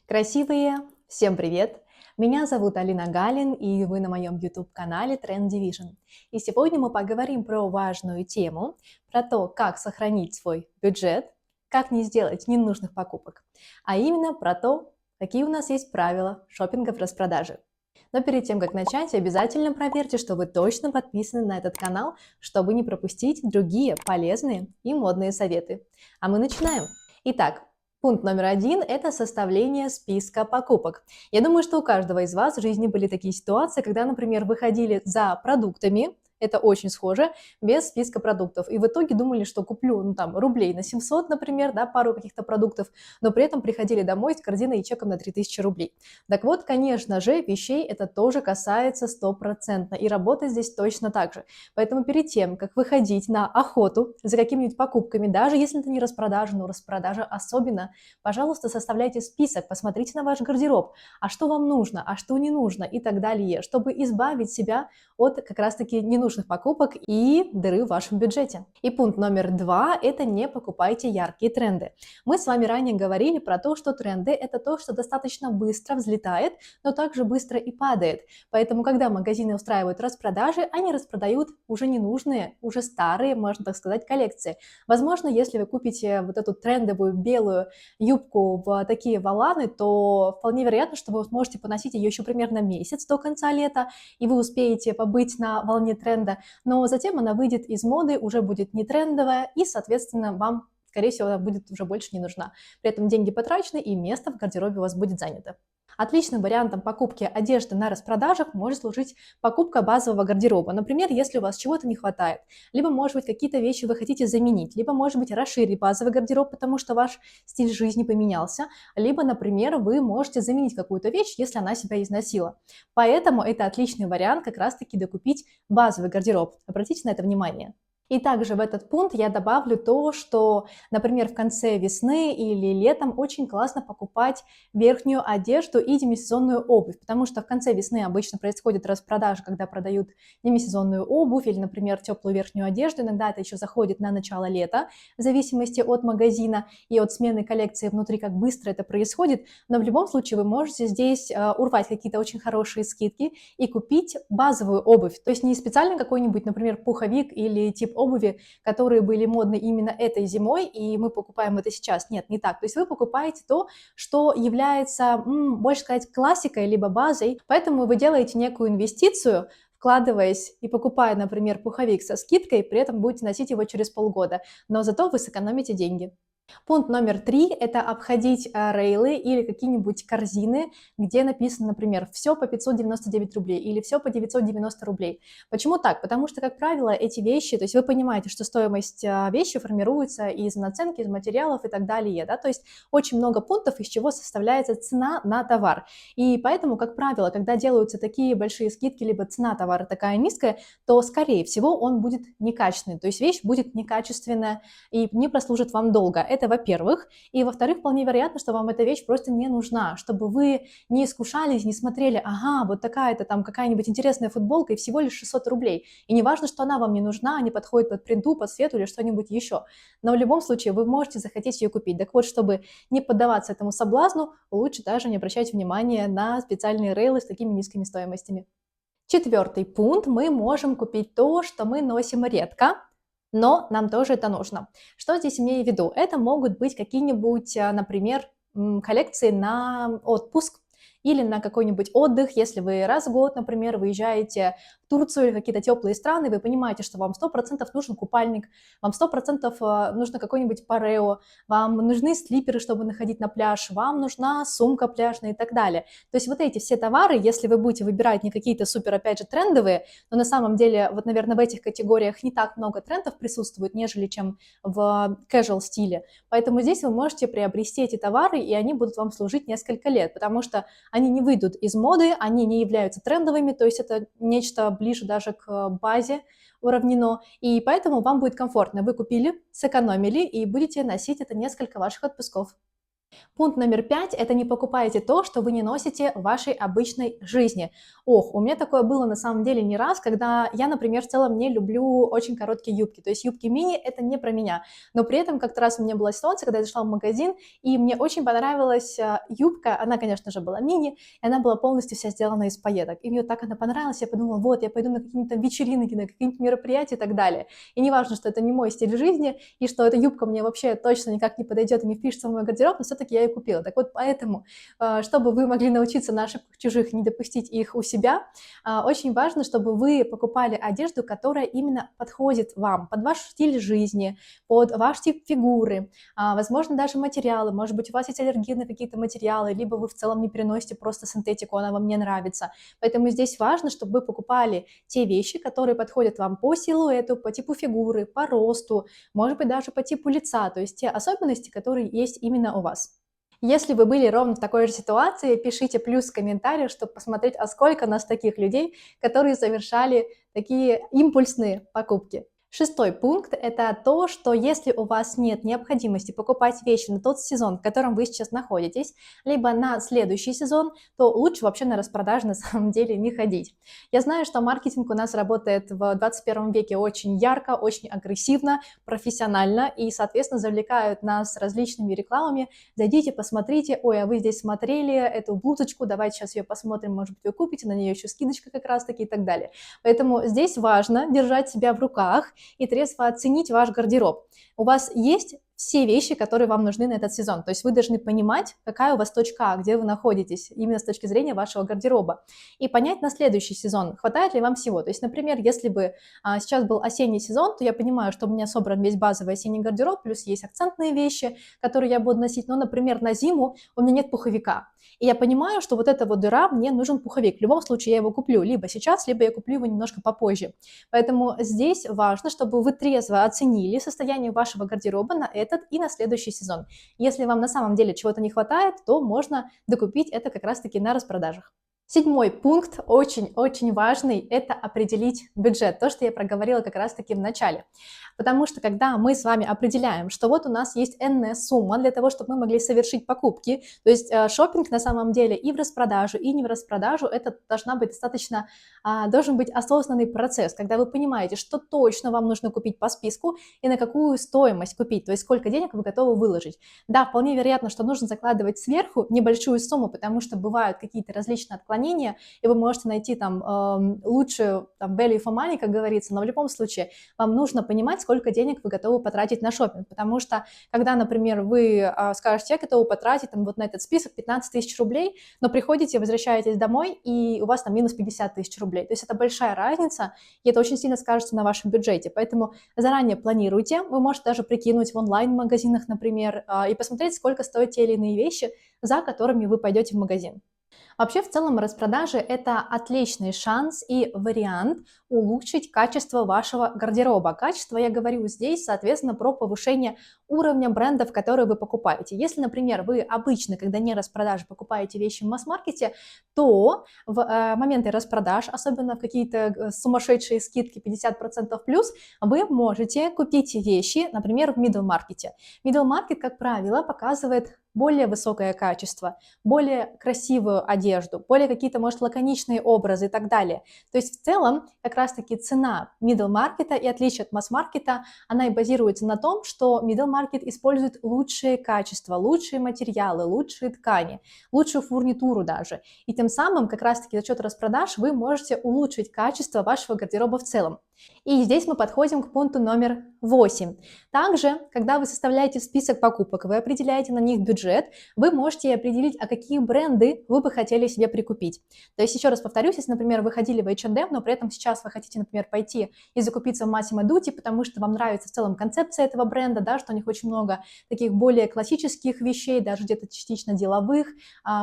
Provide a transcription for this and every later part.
Красивые, всем привет! Меня зовут Алина Галин, и вы на моем YouTube-канале Trend Division. И сегодня мы поговорим про важную тему, про то, как сохранить свой бюджет, как не сделать ненужных покупок, а именно про то, какие у нас есть правила шопинга в распродаже. Но перед тем, как начать, обязательно проверьте, что вы точно подписаны на этот канал, чтобы не пропустить другие полезные и модные советы. А мы начинаем! Итак, пункт номер один – это составление списка покупок. Я думаю, что у каждого из вас в жизни были такие ситуации, когда, например, вы ходили за продуктами, это очень схоже, без списка продуктов. И в итоге думали, что куплю, рублей на 700, например, да, пару каких-то продуктов, но при этом приходили домой с корзиной и чеком на 3000 рублей. Так вот, конечно же, вещей это тоже касается стопроцентно, и работает здесь точно так же. Поэтому перед тем, как выходить на охоту за какими-нибудь покупками, даже если это не распродажа, но распродажа особенно, пожалуйста, составляйте список, посмотрите на ваш гардероб, а что вам нужно, а что не нужно и так далее, чтобы избавить себя от как раз-таки ненужных покупок и дыры в вашем бюджете. И пункт номер два – это не покупайте яркие тренды. Мы с вами ранее говорили про то, что тренды – это то, что достаточно быстро взлетает, но также быстро и падает. Поэтому, когда магазины устраивают распродажи, они распродают уже ненужные, уже старые, можно так сказать, коллекции. Возможно, если вы купите вот эту трендовую белую юбку в такие воланы, то вполне вероятно, что вы сможете поносить ее еще примерно месяц до конца лета, и вы успеете побыть на волне тренда, но затем она выйдет из моды, уже будет не трендовая, и, соответственно, вам, скорее всего, она будет уже больше не нужна. При этом деньги потрачены, и место в гардеробе у вас будет занято. Отличным вариантом покупки одежды на распродажах может служить покупка базового гардероба. Например, если у вас чего-то не хватает, либо, может быть, какие-то вещи вы хотите заменить, либо, может быть, расширить базовый гардероб, потому что ваш стиль жизни поменялся, либо, например, вы можете заменить какую-то вещь, если она себя износила. Поэтому это отличный вариант как раз-таки докупить базовый гардероб. Обратите на это внимание. И также в этот пункт я добавлю то, что, например, в конце весны или летом очень классно покупать верхнюю одежду и демисезонную обувь, потому что в конце весны обычно происходит распродажа, когда продают демисезонную обувь или, например, теплую верхнюю одежду. Иногда это еще заходит на начало лета, в зависимости от магазина и от смены коллекции внутри, как быстро это происходит. Но в любом случае вы можете здесь урвать какие-то очень хорошие скидки и купить базовую обувь. То есть не специально какой-нибудь, например, пуховик или тип обуви, которые были модны именно этой зимой, и мы покупаем это сейчас. Нет, не так. То есть вы покупаете то, что является, больше сказать, классикой, либо базой, поэтому вы делаете некую инвестицию, вкладываясь и покупая, например, пуховик со скидкой, при этом будете носить его через полгода, но зато вы сэкономите деньги. Пункт номер три – это обходить рейлы или какие-нибудь корзины, где написано, например, «все по 599 рублей» или «все по 990 рублей». Почему так? Потому что, как правило, эти вещи, то есть вы понимаете, что стоимость вещи формируется из наценки, из материалов и так далее, да, то есть очень много пунктов, из чего составляется цена на товар. И поэтому, как правило, когда делаются такие большие скидки, либо цена товара такая низкая, то, скорее всего, он будет некачественный, то есть вещь будет некачественная и не прослужит вам долго. Это во-первых. И во-вторых, вполне вероятно, что вам эта вещь просто не нужна, чтобы вы не искушались, не смотрели, ага, вот такая-то там какая-нибудь интересная футболка и всего лишь 600 рублей. И не важно, что она вам не нужна, не подходит под принту, под цвету или что-нибудь еще. Но в любом случае вы можете захотеть ее купить. Так вот, чтобы не поддаваться этому соблазну, лучше даже не обращать внимания на специальные рейлы с такими низкими стоимостями. Четвертый пункт. Мы можем купить то, что мы носим редко, но нам тоже это нужно. Что здесь имею в виду? Это могут быть какие-нибудь, например, коллекции на отпуск или на какой-нибудь отдых, если вы раз в год, например, выезжаете в Турцию или какие-то теплые страны, вы понимаете, что вам 100% нужен купальник, вам 100% нужно какой-нибудь парео, вам нужны слиперы, чтобы находить на пляж, вам нужна сумка пляжная и так далее. То есть вот эти все товары, если вы будете выбирать не какие-то супер, опять же, трендовые, но на самом деле, вот, наверное, в этих категориях не так много трендов присутствует, нежели чем в casual стиле. Поэтому здесь вы можете приобрести эти товары, и они будут вам служить несколько лет, потому что они не выйдут из моды, они не являются трендовыми, то есть это нечто ближе даже к базе уравнено, и поэтому вам будет комфортно. Вы купили, сэкономили и будете носить это несколько ваших отпусков. Пункт номер 5– это не покупайте то, что вы не носите в вашей обычной жизни. Ох, у меня такое было на самом деле не раз, когда я, например, в целом не люблю очень короткие юбки. То есть юбки мини– это не про меня. Но при этом как-то раз у меня была ситуация, когда я зашла в магазин, и мне очень понравилась юбка. Она, конечно же, была мини, и она была полностью вся сделана из пайеток. И мне так она понравилась, я подумала, вот, я пойду на какие-то вечеринки, на какие-нибудь мероприятия и так далее. И неважно, что это не мой стиль жизни, и что эта юбка мне вообще точно никак не подойдет и не впишется в мой гардероб, но все-таки я ее купила. Так вот, поэтому, чтобы вы могли научиться на ошибках чужих, не допустить их у себя, очень важно, чтобы вы покупали одежду, которая именно подходит вам, под ваш стиль жизни, под ваш тип фигуры, возможно, даже материалы. Может быть, у вас есть аллергия на какие-то материалы, либо вы в целом не переносите просто синтетику, она вам не нравится. Поэтому здесь важно, чтобы вы покупали те вещи, которые подходят вам по силуэту, по типу фигуры, по росту, может быть, даже по типу лица, то есть те особенности, которые есть именно у вас. Если вы были ровно в такой же ситуации, пишите плюс в комментариях, чтобы посмотреть, а сколько нас таких людей, которые совершали такие импульсные покупки. Шестой пункт– это то, что если у вас нет необходимости покупать вещи на тот сезон, в котором вы сейчас находитесь, либо на следующий сезон, то лучше вообще на распродажи на самом деле не ходить. Я знаю, что маркетинг у нас работает в 21 веке очень ярко, очень агрессивно, профессионально, и, соответственно, завлекают нас различными рекламами. Зайдите, посмотрите, ой, а вы здесь смотрели эту блузочку, давайте сейчас ее посмотрим, может быть, вы купите, на нее еще скидочка как раз-таки и так далее. Поэтому здесь важно держать себя в руках и трезво оценить ваш гардероб. У вас есть все вещи, которые вам нужны на этот сезон. То есть вы должны понимать, какая у вас точка А, где вы находитесь, именно с точки зрения вашего гардероба. И понять на следующий сезон, хватает ли вам всего. То есть, например, если бы сейчас был осенний сезон, то я понимаю, что у меня собран весь базовый осенний гардероб, плюс есть акцентные вещи, которые я буду носить. Но, например, на зиму у меня нет пуховика. И я понимаю, что вот эта вот дыра, мне нужен пуховик. В любом случае я его куплю либо сейчас, либо я куплю его немножко попозже. Поэтому здесь важно, чтобы вы трезво оценили состояние вашего гардероба на этот и на следующий сезон. Если вам на самом деле чего-то не хватает, то можно докупить это как раз-таки на распродажах. Седьмой пункт, очень-очень важный, это определить бюджет, то, что я проговорила как раз-таки в начале. Потому что когда мы с вами определяем, что вот у нас есть энная сумма для того, чтобы мы могли совершить покупки, то есть шопинг на самом деле и в распродажу, и не в распродажу, это должен быть осознанный процесс, когда вы понимаете, что точно вам нужно купить по списку и на какую стоимость купить, то есть сколько денег вы готовы выложить. Да, вполне вероятно, что нужно закладывать сверху небольшую сумму, потому что бывают какие-то различные отклонения, и вы можете найти там лучшую value for money, как говорится, но в любом случае вам нужно понимать, сколько денег вы готовы потратить на шопинг, потому что когда, например, вы скажете, я готова потратить там, вот на этот список 15 тысяч рублей, но приходите, возвращаетесь домой, и у вас там минус 50 тысяч рублей, то есть это большая разница, и это очень сильно скажется на вашем бюджете, поэтому заранее планируйте, вы можете даже прикинуть в онлайн-магазинах, например, и посмотреть, сколько стоят те или иные вещи, за которыми вы пойдете в магазин. Вообще, в целом, распродажи– это отличный шанс и вариант улучшить качество вашего гардероба. Качество, я говорю здесь, соответственно, про повышение уровня брендов, которые вы покупаете. Если, например, вы обычно, когда не распродажи, покупаете вещи в масс-маркете, то в моменты распродаж, особенно в какие-то сумасшедшие скидки 50% плюс, вы можете купить вещи, например, в middle-маркете. Middle-маркет, как правило, показывает более высокое качество, более красивую одежду, более какие-то, может, лаконичные образы и так далее. То есть в целом как раз-таки цена middle маркета и отличие от масс-маркета, она и базируется на том, что middle маркет использует лучшие качества, лучшие материалы, лучшие ткани, лучшую фурнитуру даже. И тем самым как раз-таки за счет распродаж вы можете улучшить качество вашего гардероба в целом. И здесь мы подходим к пункту номер 8. Также, когда вы составляете список покупок, вы определяете на них бюджет, вы можете определить, а какие бренды вы бы хотели себе прикупить. То есть, еще раз повторюсь, если, например, вы ходили в H&M, но при этом сейчас вы хотите, например, пойти и закупиться в Massimo Dutti, потому что вам нравится в целом концепция этого бренда, да, что у них очень много таких более классических вещей, даже где-то частично деловых,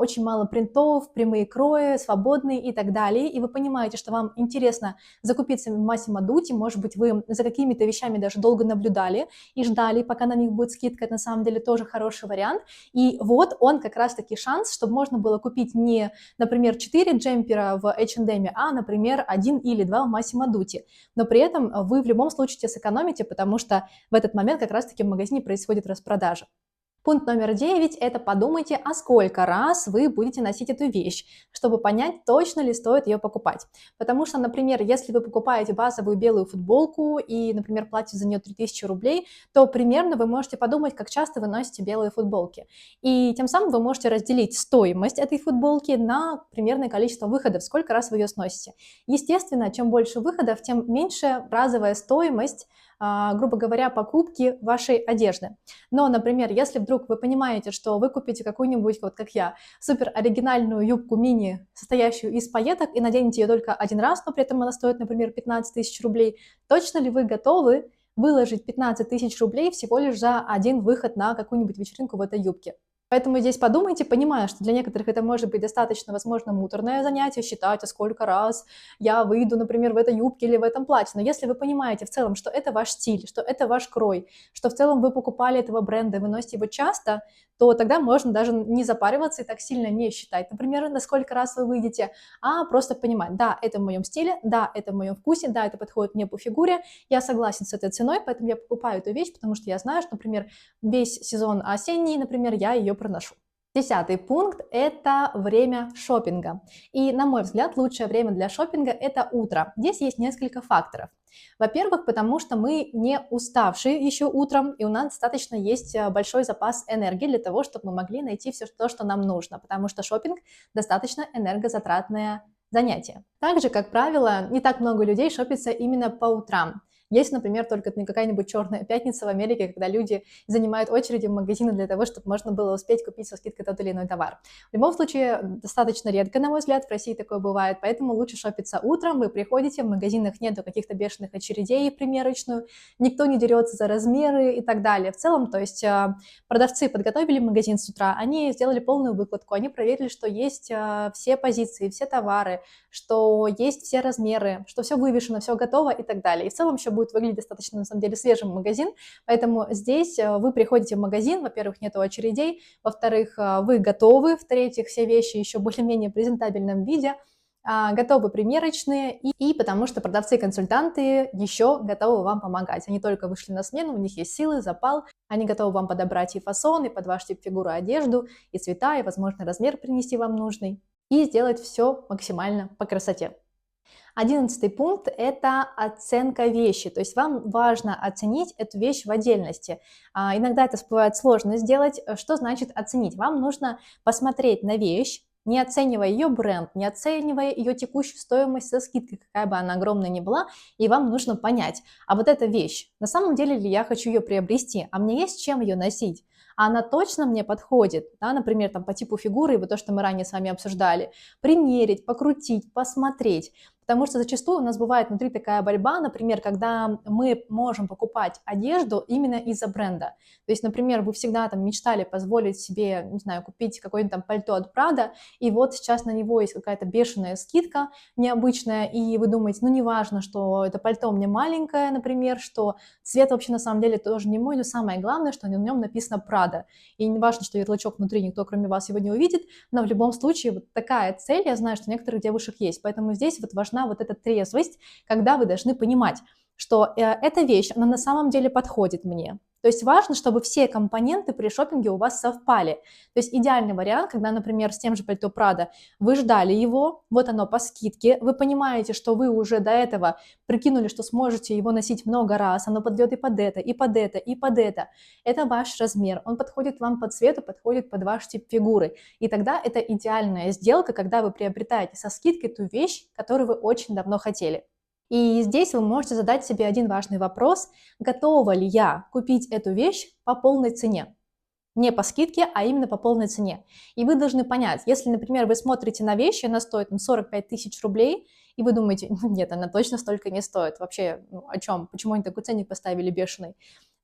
очень мало принтов, прямые крои, свободные и так далее. И вы понимаете, что вам интересно закупиться в Massimo Dutti, может быть, вы за какими-то вещами даже долго наблюдали и ждали, пока на них будет скидка, это на самом деле тоже хороший вариант. И вот он как раз-таки шанс, чтобы можно было купить не, например, 4 джемпера в H&M, а, например, 1 или 2 в Massimo Dutti. Но при этом вы в любом случае сэкономите, потому что в этот момент как раз-таки в магазине происходит распродажа. Пункт номер 9– это подумайте, а сколько раз вы будете носить эту вещь, чтобы понять, точно ли стоит ее покупать. Потому что, например, если вы покупаете базовую белую футболку и, например, платите за нее 3000 рублей, то примерно вы можете подумать, как часто вы носите белые футболки. И тем самым вы можете разделить стоимость этой футболки на примерное количество выходов, сколько раз вы ее сносите. Естественно, чем больше выходов, тем меньше разовая стоимость, грубо говоря, покупки вашей одежды. Но, например, если вдруг вы понимаете, что вы купите какую-нибудь, вот как я, супер оригинальную юбку мини, состоящую из пайеток, и наденете ее только один раз, но при этом она стоит, например, 15 тысяч рублей, точно ли вы готовы выложить 15 тысяч рублей всего лишь за один выход на какую-нибудь вечеринку в этой юбке? Поэтому здесь подумайте, понимая, что для некоторых это может быть достаточно, возможно, муторное занятие, считать, а сколько раз я выйду, например, в этой юбке или в этом платье. Но если вы понимаете в целом, что это ваш стиль, что это ваш крой, что в целом вы покупали этого бренда, вы носите его часто, то тогда можно даже не запариваться и так сильно не считать, например, на сколько раз вы выйдете, а просто понимать, да, это в моем стиле, да, это в моем вкусе, да, это подходит мне по фигуре, я согласен с этой ценой, поэтому я покупаю эту вещь, потому что я знаю, что, например, весь сезон осенний, например, я ее проношу. 10-й пункт– это время шопинга. И, на мой взгляд, лучшее время для шопинга– это утро. Здесь есть несколько факторов. Во-первых, потому что мы не уставшие еще утром, и у нас достаточно есть большой запас энергии для того, чтобы мы могли найти все то, что нам нужно, потому что шопинг достаточно энергозатратное занятие. Также, как правило, не так много людей шопится именно по утрам. Есть, например, только какая-нибудь черная пятница в Америке, когда люди занимают очереди в магазины для того, чтобы можно было успеть купить со скидкой тот или иной товар. В любом случае, достаточно редко, на мой взгляд, в России такое бывает, поэтому лучше шопиться утром, вы приходите, в магазинах нету каких-то бешеных очередей в примерочную, никто не дерется за размеры и так далее. В целом, то есть продавцы подготовили магазин с утра, они сделали полную выкладку, они проверили, что есть все позиции, все товары, что есть все размеры, что все вывешено, все готово и так далее. И в целом еще будет выглядеть достаточно, на самом деле, свежим магазин, поэтому здесь вы приходите в магазин, во-первых, нету очередей, во-вторых, вы готовы, в-третьих, все вещи еще более-менее в презентабельном виде, готовы примерочные, и потому что продавцы-консультанты еще готовы вам помогать. Они только вышли на смену, у них есть силы, запал, они готовы вам подобрать и фасон, и под ваш тип фигуры одежду, и цвета, и, возможно, размер принести вам нужный, и сделать все максимально по красоте. 11-й пункт– это оценка вещи, то есть вам важно оценить эту вещь в отдельности. Иногда это бывает сложно сделать. Что значит оценить? Вам нужно посмотреть на вещь, не оценивая ее бренд, не оценивая ее текущую стоимость со скидкой, какая бы она огромная ни была, и вам нужно понять, а вот эта вещь, на самом деле ли я хочу ее приобрести, а мне есть чем ее носить? А она точно мне подходит, да, например, там, по типу фигуры, и вот то, что мы ранее с вами обсуждали, примерить, покрутить, посмотреть. Потому что зачастую у нас бывает внутри такая борьба, например, когда мы можем покупать одежду именно из-за бренда. То есть, например, вы всегда там мечтали позволить себе, не знаю, купить какое-нибудь там пальто от Prada, и вот сейчас на него есть какая-то бешеная скидка необычная, и вы думаете, ну, неважно, что это пальто мне маленькое, например, что цвет вообще на самом деле тоже не мой, но самое главное, что на нем написано Prada. И не важно, что ярлычок внутри никто, кроме вас, его не увидит, но в любом случае вот такая цель, я знаю, что у некоторых девушек есть, поэтому здесь вот важна вот эта трезвость, когда вы должны понимать, что эта вещь, она на самом деле подходит мне. То есть важно, чтобы все компоненты при шопинге у вас совпали. То есть идеальный вариант, когда, например, с тем же пальто Prada вы ждали его, вот оно по скидке, вы понимаете, что вы уже до этого прикинули, что сможете его носить много раз, оно подойдет и под это, и под это, и под это. Это ваш размер, он подходит вам по цвету, подходит под ваш тип фигуры. И тогда это идеальная сделка, когда вы приобретаете со скидкой ту вещь, которую вы очень давно хотели. И здесь вы можете задать себе один важный вопрос: готова ли я купить эту вещь по полной цене? Не по скидке, а именно по полной цене. И вы должны понять, если, например, вы смотрите на вещь, она стоит 45 тысяч рублей, и вы думаете, ну, нет, она точно столько не стоит, вообще, ну, о чем, почему они такой ценник поставили бешеный,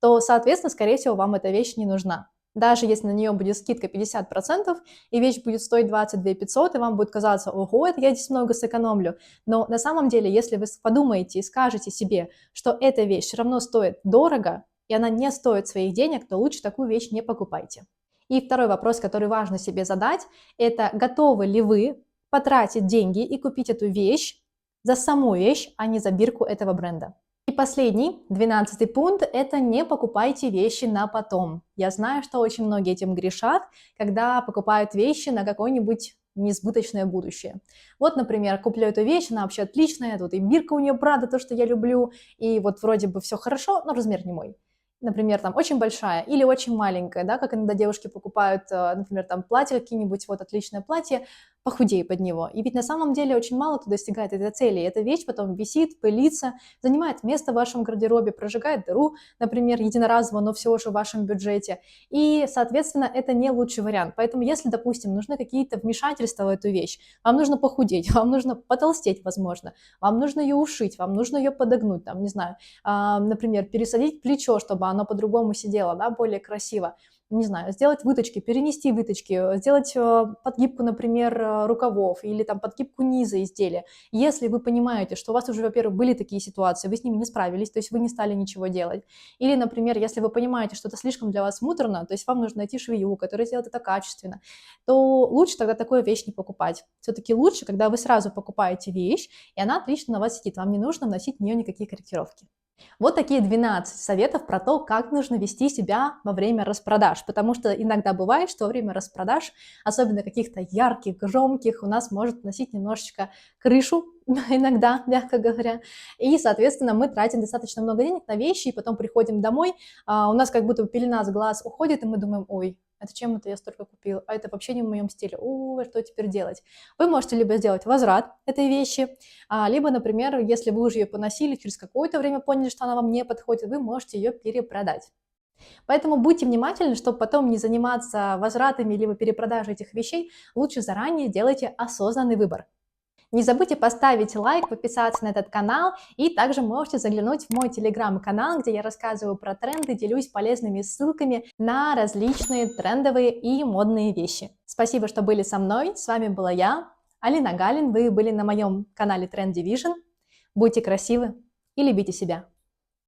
то, соответственно, скорее всего, вам эта вещь не нужна. Даже если на нее будет скидка 50%, и вещь будет стоить 22 500, и вам будет казаться, ого, это я здесь много сэкономлю. Но на самом деле, если вы подумаете и скажете себе, что эта вещь все равно стоит дорого, и она не стоит своих денег, то лучше такую вещь не покупайте. И второй вопрос, который важно себе задать, это готовы ли вы потратить деньги и купить эту вещь за саму вещь, а не за бирку этого бренда. И последний, 12-й пункт– это не покупайте вещи на потом. Я знаю, что очень многие этим грешат, когда покупают вещи на какое-нибудь несбыточное будущее. Вот, например, куплю эту вещь, она вообще отличная, тут и бирка у нее Прада, то, что я люблю, и вот вроде бы все хорошо, но размер не мой. Например, там очень большая или очень маленькая, да, как иногда девушки покупают, например, там платья какие-нибудь, вот отличное платье, похудей под него. И ведь на самом деле очень мало кто достигает этой цели. Эта вещь потом висит, пылится, занимает место в вашем гардеробе, прожигает дыру, например, единоразово, но всего же в вашем бюджете. И, соответственно, это не лучший вариант. Поэтому, если, допустим, нужны какие-то вмешательства в эту вещь, вам нужно похудеть, вам нужно потолстеть, возможно, вам нужно ее ушить, вам нужно ее подогнуть, там, не знаю, например, пересадить плечо, чтобы оно по-другому сидело, да, более красиво, не знаю, сделать выточки, перенести выточки, сделать подгибку, например, рукавов или там подгибку низа изделия. Если вы понимаете, что у вас уже, во-первых, были такие ситуации, вы с ними не справились, то есть вы не стали ничего делать. Или, например, если вы понимаете, что это слишком для вас муторно, то есть вам нужно найти швею, которая сделает это качественно, то лучше тогда такую вещь не покупать. Все-таки лучше, когда вы сразу покупаете вещь, и она отлично на вас сидит, вам не нужно вносить в нее никакие корректировки. Вот такие 12 советов про то, как нужно вести себя во время распродаж, потому что иногда бывает, что во время распродаж, особенно каких-то ярких, громких, у нас может носить немножечко крышу, иногда, мягко говоря, и, соответственно, мы тратим достаточно много денег на вещи, и потом приходим домой, у нас как будто пелена с глаз уходит, и мы думаем, ой, это чем это я столько купил, а это вообще не в моем стиле, что теперь делать? Вы можете либо сделать возврат этой вещи, либо, например, если вы уже ее поносили, через какое-то время поняли, что она вам не подходит, вы можете ее перепродать. Поэтому будьте внимательны, чтобы потом не заниматься возвратами либо перепродажей этих вещей, лучше заранее делайте осознанный выбор. Не забудьте поставить лайк, подписаться на этот канал, и также можете заглянуть в мой телеграм-канал, где я рассказываю про тренды, делюсь полезными ссылками на различные трендовые и модные вещи. Спасибо, что были со мной. С вами была я, Алина Галин. Вы были на моем канале Trend Division. Будьте красивы и любите себя.